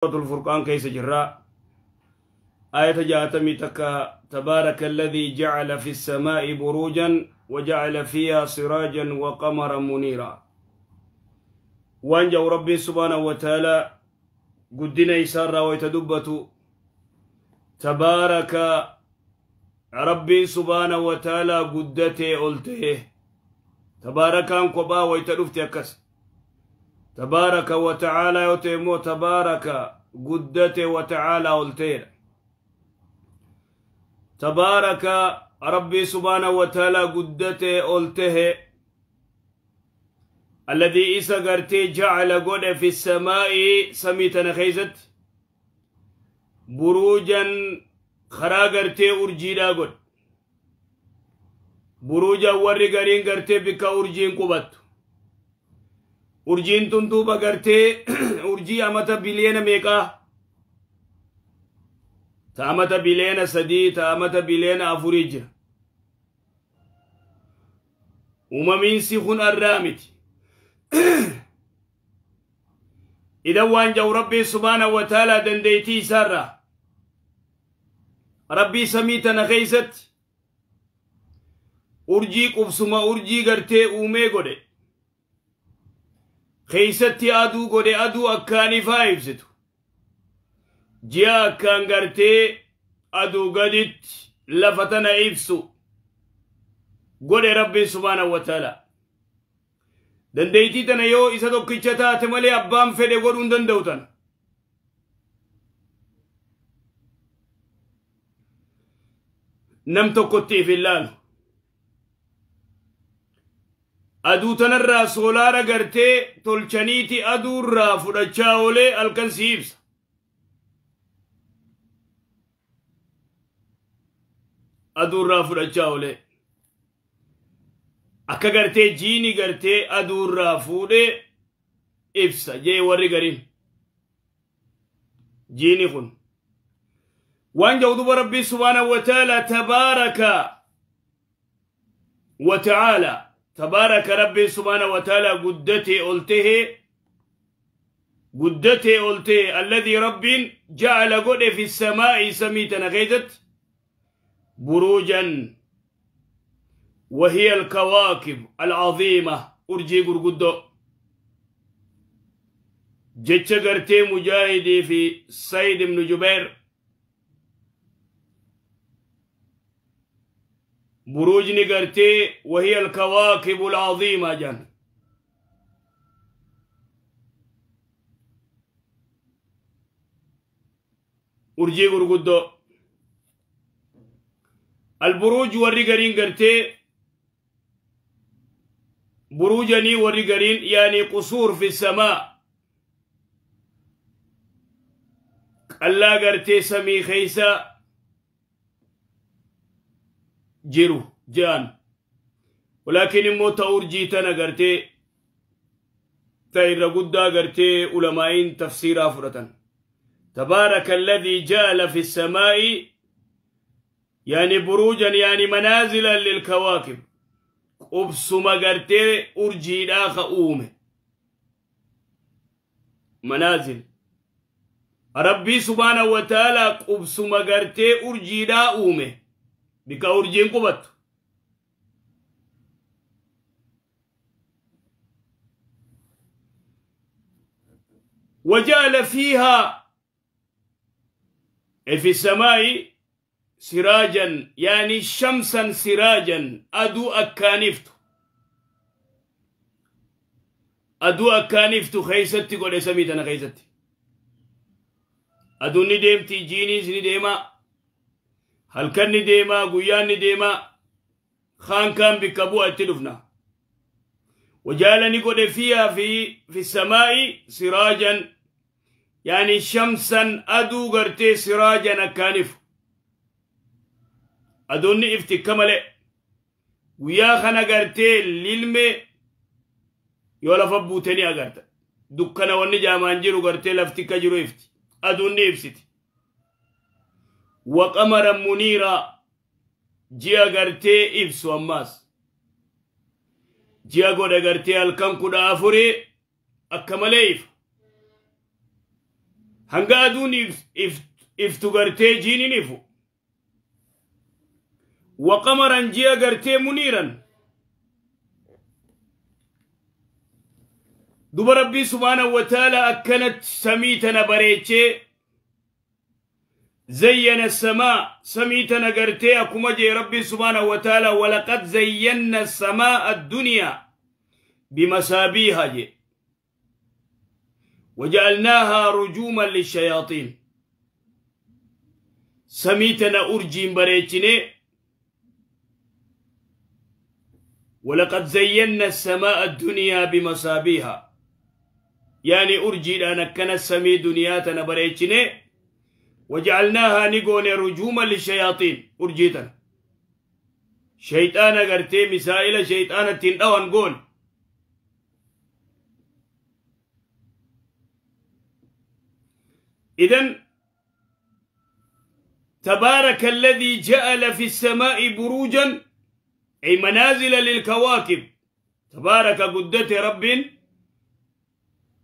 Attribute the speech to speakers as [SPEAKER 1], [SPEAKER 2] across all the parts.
[SPEAKER 1] سورة الفرقان كيس جراء آية جاءتمي تكا تبارك الذي جعل في السماء بروجا وجعل فيها سراجا وقمرا منيرا وانجو ربي سبحانه وتعالى قدنا يسارا ويتدبتوا تبارك ربي سبحانه وتعالى قدته قلته تبارك انكبا ويتدفت يكس تبارك وتعالى يتمو تبارك قدته وتعالى قلته تبارك ربي سبحانه وتعالى قدته قلته الذي إسا قرتي جعل قد في السماء سميتنا خيزت بروجا خرا قرتي أرجينا قد بروجا وري قرين قرتي بك أرجين قبت أرجين تنتوبة قرتي أرجي أمتا بلين ميكا تامتا بلين سدي تامتا بلين أفريج وممين سيخون الرامت إذا وانجو ربي سبحانه وتعالى دنديتي سارة ربي سميتنا خيست أرجي قبسما أرجي قرتي أومي قده خيستي أدو قده أدو أكاني فايبستو جاء كان قرتي أدو قدت لفتنا إبسو قده ربي سبحانه وتعالى دنديتي تنيو إسا دوكيشتا تمالي أبام فده قدون دندوتن نمتو كتي في اللان أدو تنرى سولارا قرتي تلچنيتي أدو را فرچاولي الكنسيبس أدو را فرچاولي akka gartee jiini gartee aduurraa fuudhee ibsa jee warri garin jiini kun waan jawduba rabbii subhaanahu wa ta'ala tabaaraka rabbii subhaanahu wa ta'ala guddatee oltee alladhii rabbiin ja'ala godhe fi samaa'i samiitana keeysatti buruujan وهي الكواكب العظيمة أرجي قرقدو جتش قرتي مجاهدي في سيد بن جبير بروجني قرتي وهي الكواكب العظيمة جان أرجي قرقدو البروج وري قرين قرتي بروجني ورقرين يعني قصور في السماء الله قرتي سمي خيسا جيرو جان ولكن موتا أرجيتنا قرتي تاير قدا قرتي علماء تفسير أفرة تبارك الذي جعل في السماء يعني بروجا يعني منازلا للكواكب قبسما قرتي أرجينا خؤومه منازل ربي سبحانه وتعالى قبسما قرتي أرجينا أومه بك أرجين قبط وجعل فيها في السماء سراجا يعني شمسا سراجا أدو أكانفتو خيستي قول سميتنا خيستي أدو نديمتي جينيس نديما هل كان نديما قيان نديما خان كان بكبوة التلفنا وجعلني قول فيها في السماء سراجا يعني شمسا أدو قرتي سراجا أكانفتو أدوني إفتي كمالي ويا خنا قرتي للمي يولا فبوتني أقرت دكنا وني جامان جيرو قرتي لفتي كجرو إفتي أدوني إفتي وقمرا منيرا جيا قرتي إفسو أماس جيا قد قرتي الكم كدا أفوري أكماليف هنقادون افتقرتي جيني نفو وقمرا جيا قرتي منيرا دوب ربي سبحانه وتعالى أكنت سميتنا بريتشي زين السماء سميتنا قرتي أكما جي ربي سبحانه وتعالى ولقد زينا السماء الدنيا بمسابيها جي وجعلناها رجوما للشياطين سميتنا أرجين بريتشني ولقد زينا السماء الدنيا بمسابيها يعني أرجي أنا كان السمي دنياتنا بريتشني وجعلناها نقول رجوما للشياطين أرجيتنا شيطان قرتي مسائل شيطان تندوان قول إذن تبارك الذي جعل في السماء بروجا أي منازل للكواكب تبارك قدته رب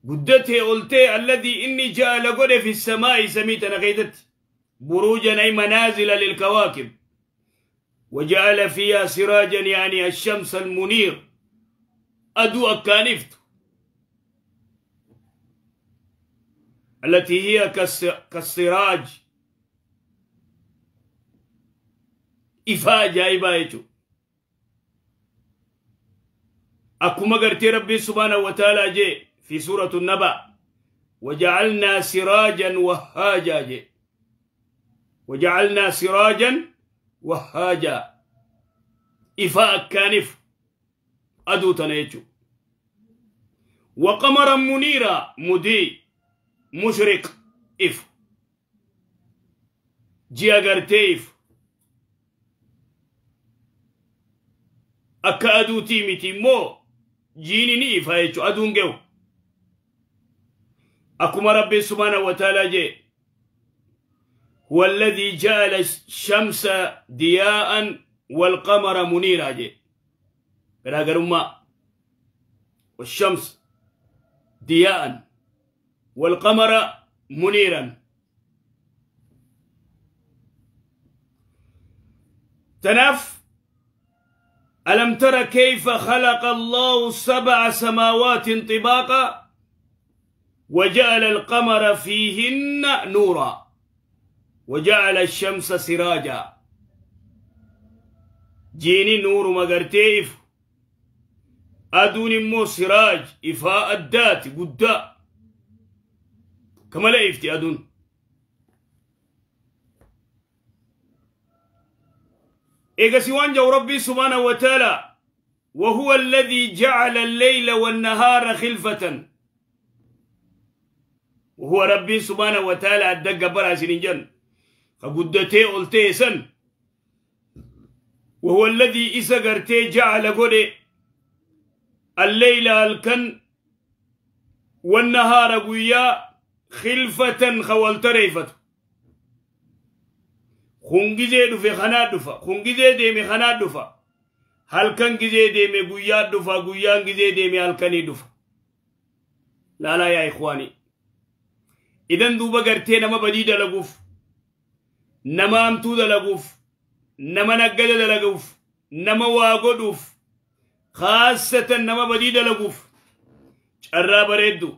[SPEAKER 1] قدته قلتي الذي إني جعل قد في السماء سميتنا غيدت بروجا أي منازل للكواكب وجعل فيها سراجا يعني الشمس المنير أدو أكانفت التي هي كالسراج إفاجة إبايتو أكما قرت ربي سبحانه وتعالى جي في سورة النبأ وجعلنا سراجا وهاجا جي وجعلنا سراجا وهاجا إفاء كانف أدو تنيتو وقمرا منيرا مدي مشرق إف جي أغرتيف أكا أدو تيمتي مو جيني نيف هايتو أدو نجو أكما ربي سبحانه وتعالى جي هو الذي جعل الشمس ضياء والقمر منيرا جي براغر ما والشمس ضياء والقمر منيرا تنف ألم تر كيف خلق الله 7 سماوات طباقا وجعل القمر فيهن نورا وجعل الشمس سراجا جيني نور مغرتيف أدوني مو سراج إفاء الدات قدّا كما لا يفتي أدون إيقا سيوان جو ربي سبحانه وتعالى وهو الذي جعل الليل والنهار خلفة وهو ربي سبحانه وتعالى الدقة برا سنجن فقدتي قلتي سن وهو الذي إسقرتي جعل قولي الليل الكن والنهار قويا خلفة خولت ريفت خنجزي دفع خنات دفع خنجزي ديمي خنات دفع هل كان جزي ديمي قويا دفع قويا جزي ديمي هل كان دفع لا يا إخواني إذن دوبا قرتي نما بديد لغوف نما أمتود لغوف نما نقد لغوف نما واقودوف خاصة نما بديد لغوف شراب ردو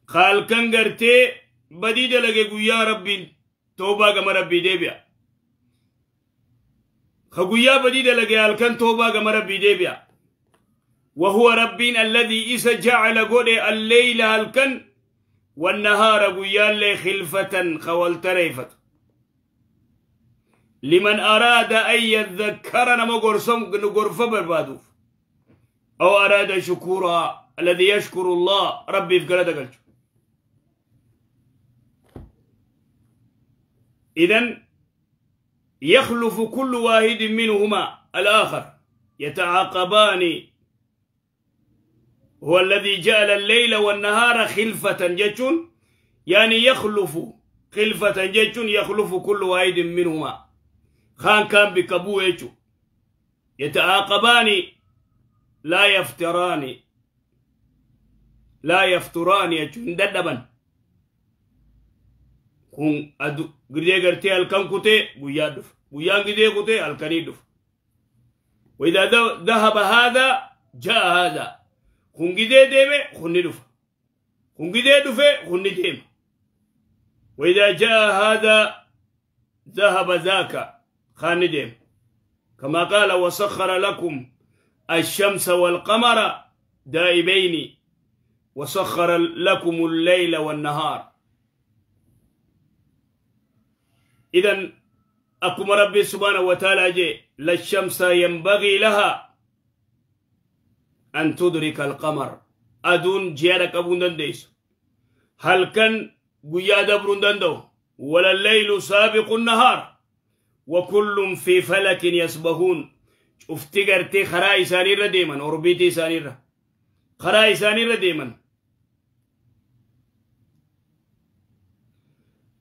[SPEAKER 1] خال كان قرتي بديد لغو يا ربي توبا كما ربي ديبيا خقويا بديد لغي هالكن توبا كما ربي ديبيا وهو ربين الذي إسا جعل قولي الليل هالكن والنهار قويا لي خلفة خولت ريفت لمن أراد أن يذكر نما غرفة بربادوف أو أراد شكورا الذي يشكر الله ربي في قلدك إذن يخلف كل واحد منهما الآخر يتعاقبان هو الذي جعل الليل والنهار خلفة جتون يعني يخلف خلفة جتون يخلف كل واحد منهما خان كان بكبو يجو يتعاقبان لا يفتران يجون ددبا كون أدو قدي قرتي الكن كتي قويا دف قويا قدي كتي الكني دف وإذا ذهب هذا جاء هذا كون قدي ديمه خني دف كون قدي دفه خني ديم وإذا جاء هذا ذهب ذاك خاني ديم كما قال وسخر لكم الشمس والقمر دائبين وسخر لكم الليل والنهار إذن أكم ربي سبحانه وتعالى جي لا الشمس ينبغي لها أن تدرك القمر أدون جيارك أبون دنديس هل كان قيادة برندندو ولا الليل سابق النهار وكل في فلك يسبحون افتقرتي خرائي سانير ديما وربيتي سانير خرائي سانير ديما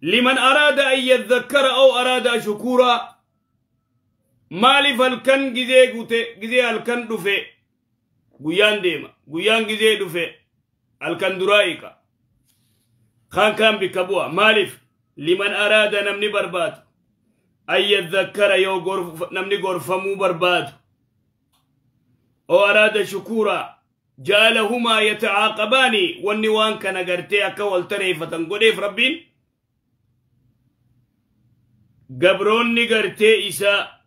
[SPEAKER 1] لمن أراد أن يذكر أو أراد شكورا مالي فالكن جزي الكن دفع قيان ديما قيان جزي دفع الكن درايكا خان كان بكبوا مالف لمن أراد نمني برباد أن يذكر يو نمني غرفمو برباد أو أراد شكورا جعلهما يتعاقبان والنوان كان قرتي أكوال تريفة قديف ربين قبرون نقرتي إساء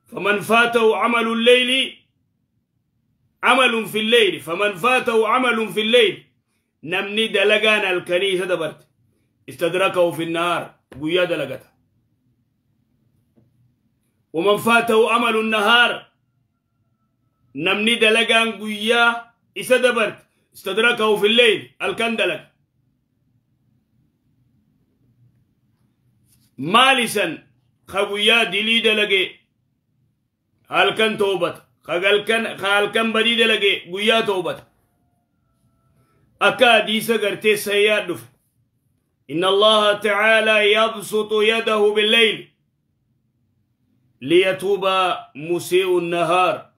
[SPEAKER 1] فمن فاته عمل الليل عمل في الليل فمن فاته عمل في الليل نمني دلقان الكنيسة دبرت استدركه في النهار قويا دلقته ومن فاته عمل النهار نمني دلقان قويا استدبرت استدركه في الليل الكندلق مالسا خقويا دلي دلقي هالكن توبت خالكن بدي دلقي قويا توبت أكادي سقرتي سيادف إن الله تعالى يبسط يده بالليل ليتوب مسيء النهار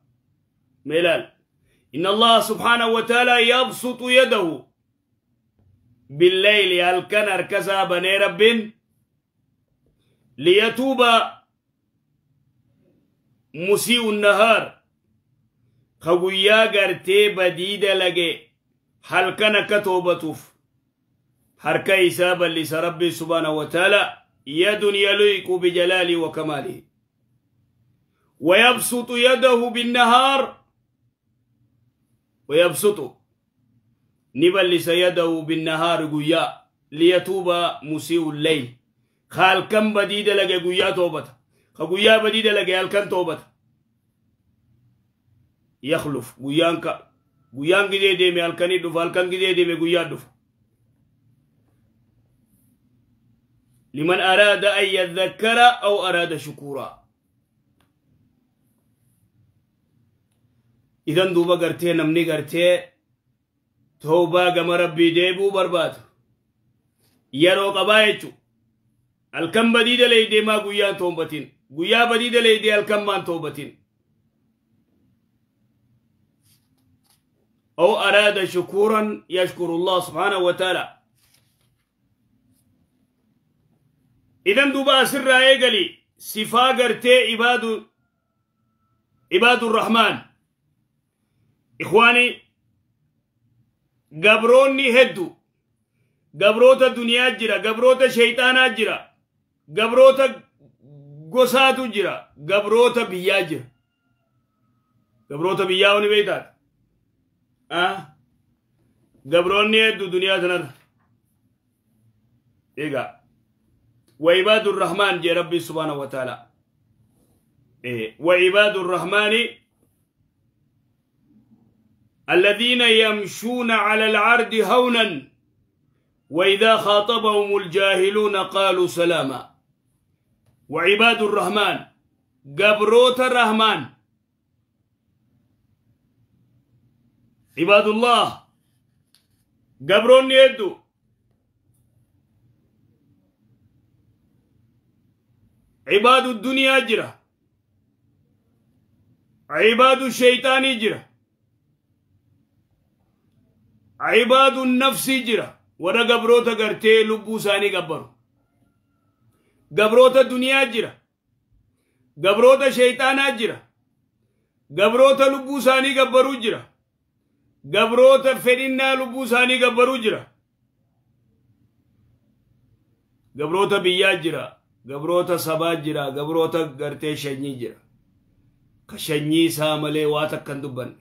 [SPEAKER 1] ملال إن الله سبحانه وتعالى يبسط يده بالليل هالكن أركزها بني رب ليتوب مسيء النهار خويا قرتي بديد لقي هل كان كتوبتوف حركة إسابة لسرب سبحانه وتعالى يد يليق بجلاله وكماله ويبسط يده بالنهار ويبسط نبلس يده بالنهار قويا ليتوب مسيء الليل خال كم بديد لقى قويا توبت قويا بديد لقى هل كان توبت يخلف قويانك قويان جدي ديمي الكني دف الكن جدي ديمي قويا دف لمن أراد أن يذكر أو أراد شكورا إذن دوبا قرتي نمني قرتي توبا قم ربي ديبو برباد يرو قبايتو الكم بديد لي ديما قويا توبتين قويا بديد لي دي الكم مان توبتين أو أراد شكورا يشكر الله سبحانه وتعالى إذن دوبا سر يقلي صفا قرتي عباد الرحمن إخواني قبروني هدو قبروتا الدنيا جرا قبروتا شيطانا جرا قبروتا قصاتو جرا قبروتا بيا جرا قبروتا بياوني بيتات قبروني هدو دنيا تنر إيقا وعباد الرحمن جي ربي سبحانه وتعالى وعباد الرحمن الذين يمشون على العرض هونا وإذا خاطبهم الجاهلون قالوا سلاما وعباد الرحمن قبروت الرحمن عباد الله قبرون يدو عباد الدنيا جرة عباد الشيطان جرة عباد النفس جرة ورا قبروتا قرتي لبو ساني قبرو قبروت الدنيا جرا قبروت شيطان جرا قبروت لبوساني قبرو جرا قبروت فرنا لبوساني قبرو جرا قبروت بيا جرا قبروت سبا جرا قبروت قرتي شني جرا كشني ساملي واتك كندبن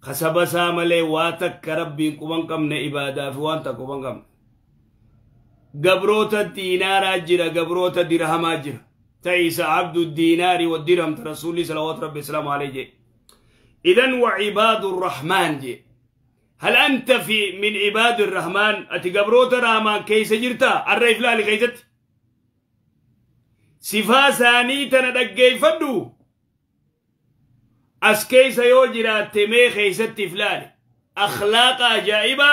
[SPEAKER 1] خسبا ساملي واتك كربين كوبان كم نعبادة فوانتا كوبان كم قبروت الدينار جرا قبروت الدرهم جرا تعيس عبد الدينار والدرهم رسول صلوات ربي السلام عليه إذن وعباد الرحمن جي هل أنت من عباد الرحمن أتقبروت الرحمن كيس جرتا الرئيف لا لغيزت صفا ثاني تندقى فدو أس كيس يوجرا تمي خيست فلان أخلاق عجائبة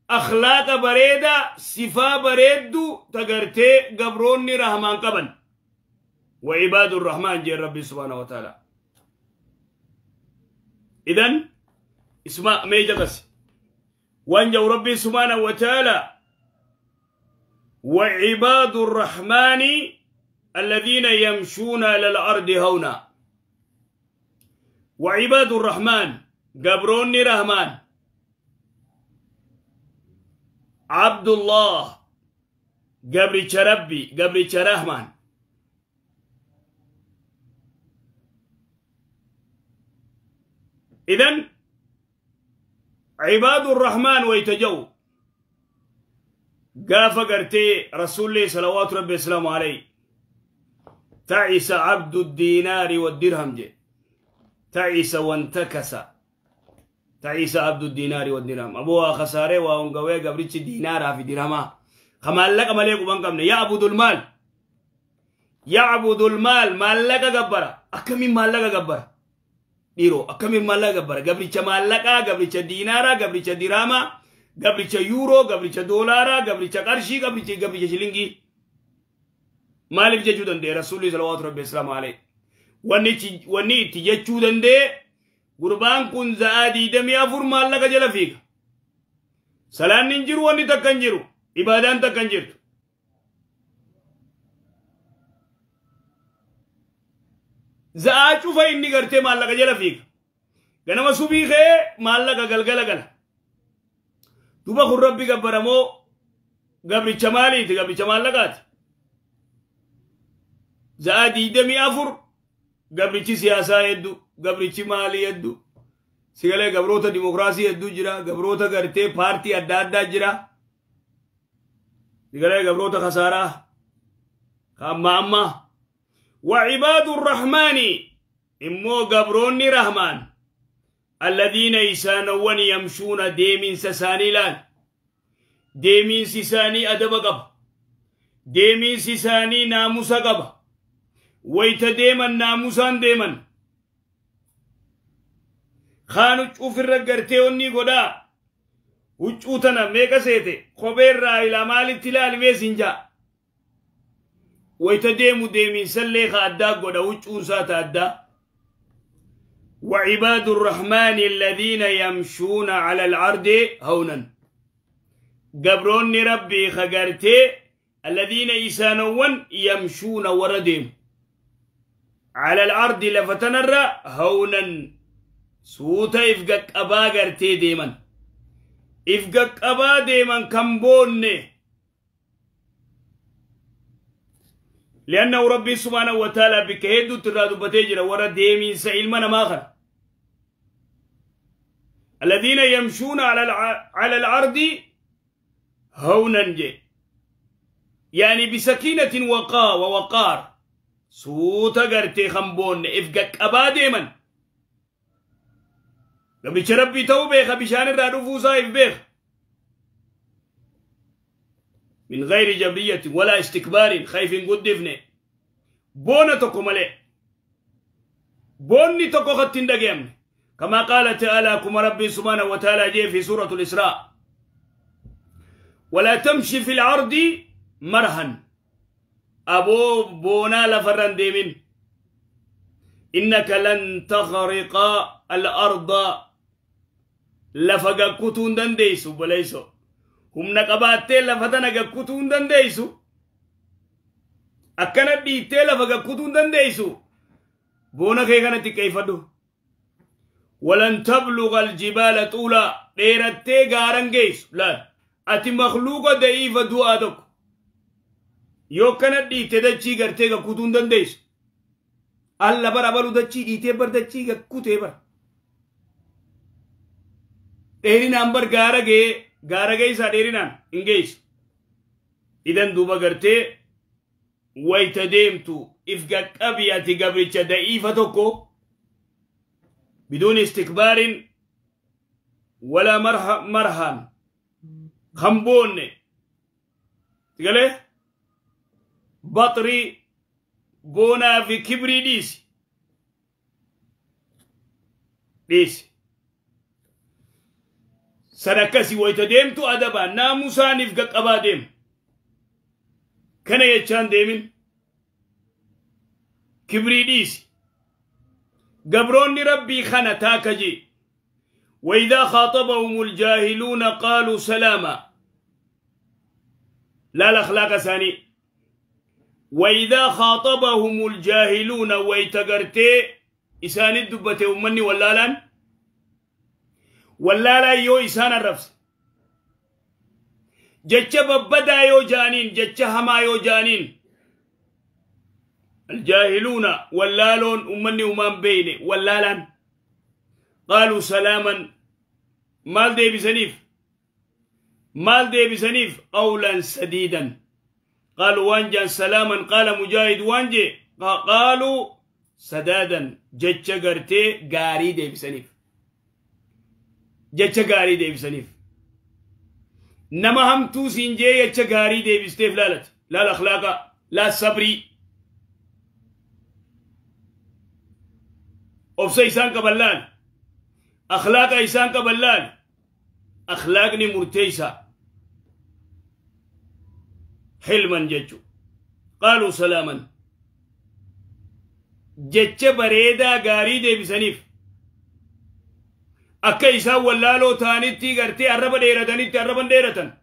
[SPEAKER 1] أخلاق بريدة صفا بريدو تقرتي قبروني رحمن قبل وعباد الرحمن جي ربي سبحانه وتعالى إذن اسمع ميجبس وانجو ربي سبحانه وتعالى وعباد الرحمن الذين يمشون على الأرض هونا وعباد الرحمن قبروني رحمن عبد الله قبري ربي قبري رحمن إذن عباد الرحمن ويتجو قاف قرتي رسول الله صلوات ربي السلام عليه تعيس عبد الدينار والدرهم جي تعيس وانتكس تعيس عبد الدينار والدرهم أبوها خسارة وانقوي قبرتش دينارها في درهما خمال لك مليك وانقمنا يعبد المال يعبد المال مال لك قبرة أكمي مال لك قبرة ديرو أكمل مالا قبر قبريش مالكا قبريش دينارا قبريش دراما قبريش يورو قبريش دولارا قبريش قرشي قبريش شلنجي مالك جدًا دي رسول الله صلى الله عليه وسلم عليه واني تجدًا دي قربان كن زادي دمي أفر مالك جل فيك سلام ننجر واني تكنجر إبادان تكنجر زاچو فإني قرتي مالك جل فيك غنما سبيخي مالك غلغل دوبا خور ربي قبرمو قبري چمالي تي قبري چمالكات زادي دمي أفر قبري چي سياسة يدو قبري چي مالي يدو سيغلي قبروتا ديمقراسي يدو جرا قبروتا قرتي بارتي أدادا جرا سيغلي قبروتا خسارة أما وعباد الرحمن إمو قبروني رحمن الذين يسانون يمشون ديمين سساني لان ديمين سساني أدب قب ديمين سساني ناموس قب ويت ديمن ناموسان ديمن خانو چوف الرقرتي وني قدا وچوتنا ميكا سيتي خبير را إلى مال التلال ميسنجا ويتديمو ديمين سليخ أدى قدا وچون سات أدى وعباد الرحمن الذين يمشون على الأرض هونا قبروني ربي خقرتي الذين يسانون يمشون وردهم على الأرض لفتنر هونا سوتا إفقك أبا قرتي ديمن إفقك أبا ديمن كمبوني لأنه ربي سبحانه وتعالى بكهدو ترادو بتجرى ورد ديمين سعلمنا ماخر الذين يمشون على الأرض هونا جي يعني بسكينة ووقار سوتا قرتي خمبون إفقك أبا ديمن قبل ربي توبيخ بشان الرادو فوسا إفبيخ من غير جبرية ولا استكبار خايف قد دفنه بونا تكو ملي بوني تكو خطين دقيم كما قال تعالى كما ربي سبحانه وتعالى جي في سورة الإسراء ولا تمشي في الأرض مرها أبو بونا لفرن ديمين إنك لن تخرق الأرض لفقا كتون دنديسو بليسو هم نقباتي لفتنا كتون دنديسو أكنت دي تلا فكتون دنديسو بونا كيغانت كيفدو ولن تبلغ الجبال طولا ديرتي غارنجيس لا أتي مخلوق ضعيفة دعادك يو كانت دي تدچي غرتي كتون دنديس الله برابلو دچي دي بر دچي كوتي بر ديرين أمبر غارغي سا ديرينان إنجيس إذن دوبا غرتي ويتديمتو إفقاك أبياتي قبرتش ضعيفة توكو بدون استكبار ولا مرهان خمبون تقول بطري بونا في كبري ديسي سركسي ويتديمتو أدبا ناموسان إفقاك أباديم كان يتشان ديمين كبريديس قبرون ربي خنتاكجي وإذا خاطبهم الجاهلون قالوا سلاما لا الأخلاق ثاني وإذا خاطبهم الجاهلون ويتقرتي إسان الدبة أمني ولالا يو إسان الرفس جتش ببدا يو جانين جتش هما يو جانين الجاهلون واللالون أمني ومان بيني واللالان قالوا سلاما مال دي بسنيف قولا سديدا قالوا وانجا سلاما قال مجاهد وانجي قالوا سدادا جتش قرتي قاري دي بسنيف جتش قاري دي بسنيف نما هم تو سنجي جتش قاري دي بستيف لالت لا الأخلاق لا الصبري أفسا إسان كبلان أخلاق إسان كبلان أخلاقني مرتيسا حلما ججو قالوا سلاما جج بريدا غاري دي بسنيف أكا إسا واللالو تانيتي غرتي أربا ديرتانيتي أربا ديرتان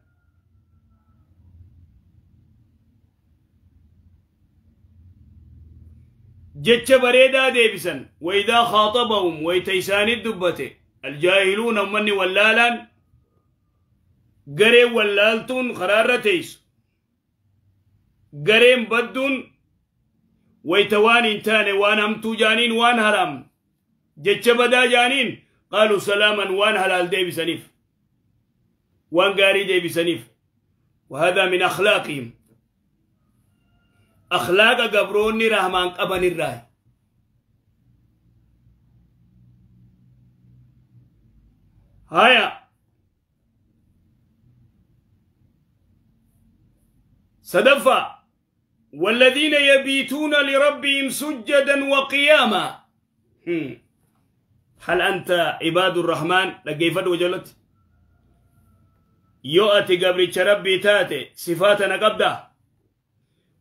[SPEAKER 1] جتش بريدا ديبسن وإذا خاطبهم ويتيسان الدبته الجاهلون مني واللالان قري واللالتون خرارة تيس قريم بدون ويتوان انتاني وان همتو جانين وان هرام جتش بدا جانين قالوا سلاما وان هلال ديبسنيف وان قاري ديبسنيف وهذا من أخلاقهم أخلاق قبروني رحمان قبن الراي هيا صدفة والذين يبيتون لربهم سجدا وقياما هل أنت عباد الرحمن لقيفت وجلت يؤتي قبل ربي تاتي صفاتنا قبده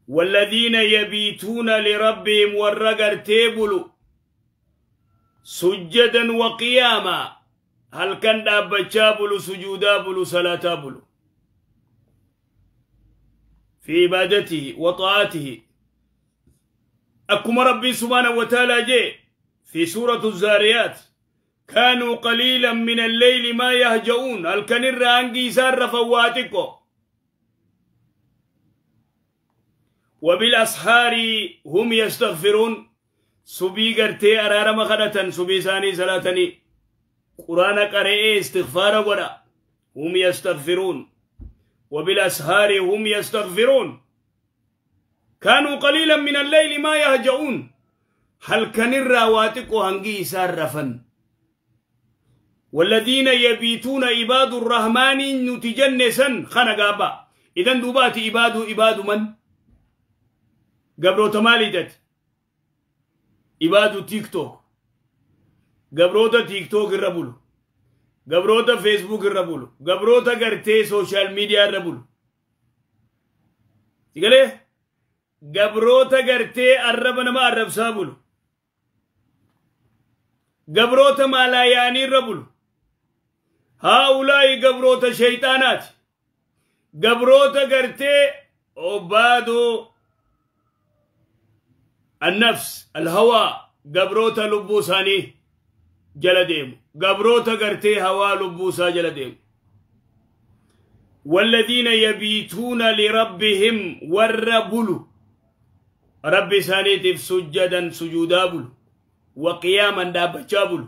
[SPEAKER 1] والذين يبيتون لربهم والرقر تيبلوا سجدا وقياما هل كان دابتشابلوا سجودابلوا صلاتابلوا في عبادته وطاعته أكما ربي سبحانه وتعالى جي في سورة الزاريات كانوا قليلا من الليل ما يهجؤون هل كان الرانقي سار فواتكو وبالأسحار هم يستغفرون سبي قرتي أرارم خدتا سبي ساني سلاتني قرآن قرئ استغفار ولا هم يستغفرون وبالأسحار هم يستغفرون كانوا قليلا من الليل ما يهجؤون هل كان الرواتق هنجي سارفا والذين يبيتون عباد الرحمن نتجنسا خنقابا إذن دوبات عباد من قبرو تماليدت عباد تيك توك قبرو تيك توك الربول قبرو فيسبوك الربول قبرو قرتي سوشال ميديا الربول تقول ايه قبرو قرتي الربنا ما الرب سابول قبرو ما لا يعني الربول هؤلاء قبرو شيطانات قبرو قرتي عبادو النفس الهوى قبروتا لبوساني جلديم قبروتا قرتي هوا لبوسا جلديم والذين يبيتون لربهم والربلو ربي سانيتف سجدا سجودابل وقياما دابتشابل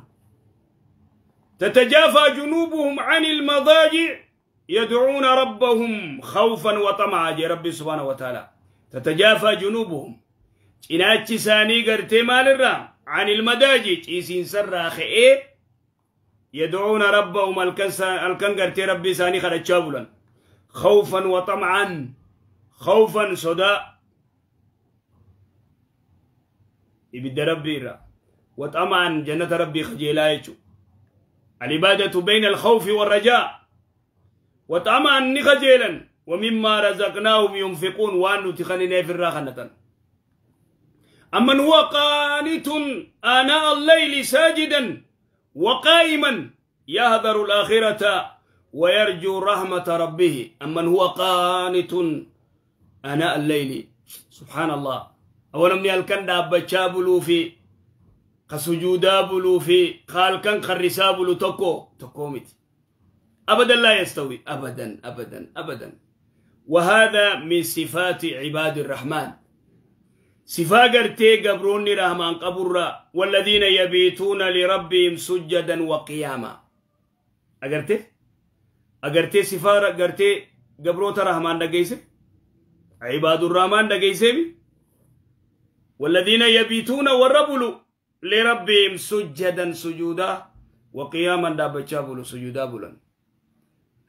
[SPEAKER 1] تتجافى جنوبهم عن المضاجع يدعون ربهم خوفا وطمعا جي ربي سبحانه وتعالى تتجافى جنوبهم إناتي ساني قرتي مال الرام عن المضاجع إيسين سراخي يدعون ربهم الكن قرتي ربي ساني خرجابلا خوفا وطمعا خوفا صداء يبدأ ربي را وطمعا جنة ربي خجيلايتو العبادة بين الخوف والرجاء وطمعا نخجيلا ومما رزقناهم ينفقون وانو تخنينا في الراخنة أمن هو قانت آناء الليل ساجدا وقائما يهذر الآخرة ويرجو رحمة ربه أمن هو قانت آناء الليل سبحان الله أولم يالكن بچابلو في كسجودابلو في خالكن خرسابلو تكومت أبدا لا يستوي أبدا أبدا أبدا وهذا من صفات عباد الرحمن صفاقرتي قبروني رحمن قبر والذين يبيتون لربهم سجدا وقياما أقرتي صفارة أقرتي قبروت رحمن دقيسي عباد الرحمن دقيسي والذين يبيتون والربلوا لربهم سجدا سجودا وقياما دابتشابلوا سجودا بلا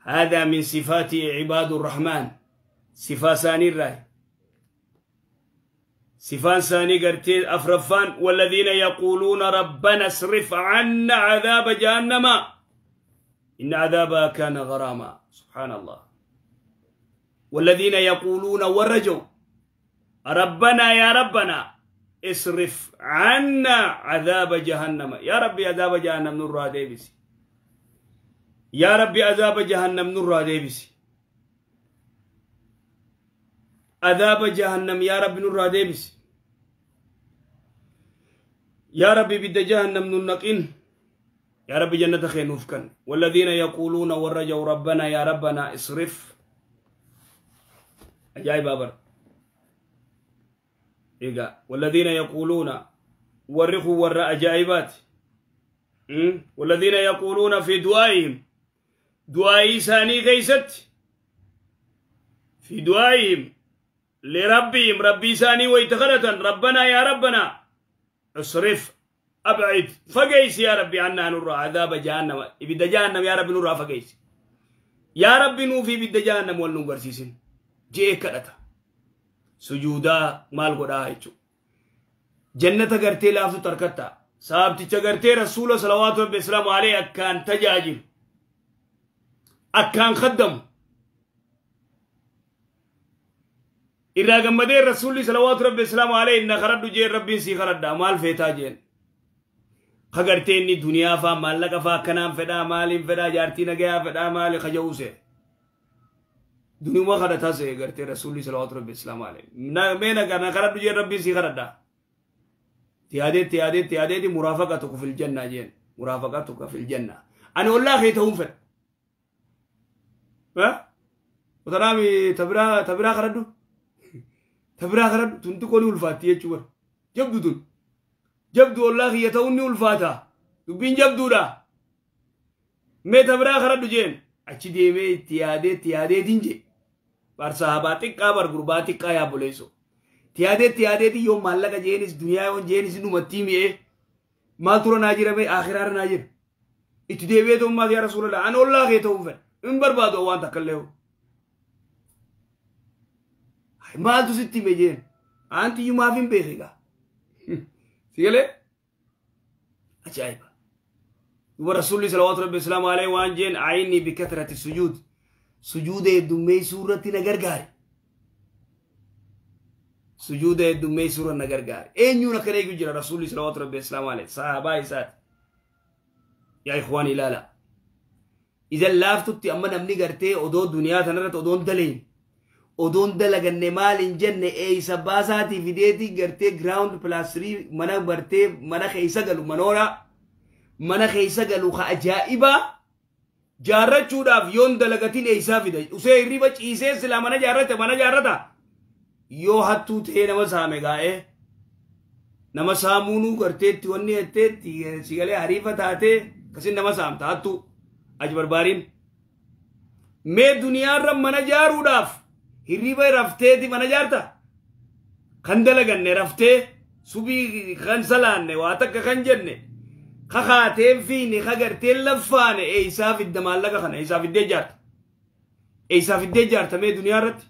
[SPEAKER 1] هذا من صفات عباد الرحمن صفة ثاني الراي صفان ثاني قرتي أفرفان والذين يقولون ربنا اصرف عنا عذاب جهنم إن عذابها كان غراما سبحان الله والذين يقولون ورجوا ربنا يا ربنا اصرف عنا عذاب جهنم يا ربي عذاب جهنم نور ديبس يا ربي عذاب جهنم نور ديبس عذاب جهنم يا ربي نور ديبس يا ربي بد جهنم ننقين يا ربي جنة خينوف كان والذين يقولون ورجوا ربنا يا ربنا اصرف أجاي بابر إيجا والذين يقولون ورخوا وراء أجائبات والذين يقولون في دعائهم دعائي ثاني غيست في دعائهم لربهم ربي ثاني ويتخرة ربنا يا ربنا اصرف أبعد فقيس يا ربي عنا نور عذاب جهنم إبدا جهنم يا ربي نور فقيس يا ربي نوفي بدا جهنم والنور سيسن جيه كرتا سجودا مال غدا هيچو جنة غرتي لافو تركتا صاحب تغرتي رسول صلوات الله وسلام عليه أكان تجاجل أكان خدم إذا قمدي رسول صلوات الله وسلام عليه إن خرد جير ربي سي خرد مال فيتا جين خغرتي إني دنيا فا مالك فا كنام فدا مال فدا جارتي نغيا فدا مال خجوسه دنيا ما خدتها سي غرتي رسول صلوات الله وسلام عليه مينا كنا خرد جير ربي سي خرد تيادي مرافقتك في الجنة جين مرافقتك في الجنة أنا والله خيتهم فد ها وترامي تبرا خردو تبرا خرد تنتقوني الفاتية شوار جبدو والله يتوني الفاتا تبين جبدو دا مي تبرا خرد جين أشي ديمي تيادي دينجي بار صحاباتك کا بار غرباتك کا يا بوليسو تيادي دي يوم مالك جينس دنيا يوم جينس نمتي ميه ما ترى ناجر بي آخرار ناجر اتديبه دوم ما يا رسول الله أنا والله خيتهم فد من بربادو وان تكلهو ما تو ستي مجين أنت يوم ما فين بيخيغا سيغلي أجايبا ورسول الله صلى الله عليه وسلم عليه وان جين عيني بكثرة السجود سجود دمي سورة نغرغاري سجود دمي سورة نغرغاري أين نكريجو جرا رسول الله صلى الله عليه وسلم عليه صحابة إسات يا إخواني لا إذا لافتو تأمن أمني غرتي أدو دنيا تنرت أدون دلين odon dalaganne maalin jenne eeysa baasaati fideeti gartee ground plus 3 mana bartee mana keeysa galu manoora mana keeysa galu ka ajaa'iba jaarrachuudhaaf yoon dalagatin eeysaa fida usee hirriba ciisee sila mana jaarrata yoo hattuu ta'ee nama saame gaa'ee nama saamuunuu garteetti wanni jetteetti sigalee hariifa taatee kasin nama saamta hattuu aji barbaariin mee duniyaarra mana jaaruudhaaf hirriba rafteeti mana jaarta kan dalaganne raftee subii kan salaanne waa takka kan jenne kakaateen fiine kagarteen laffaane eeysaa fidda maallaqa kana eeysaa fiddee jaarta mee duniyaarratti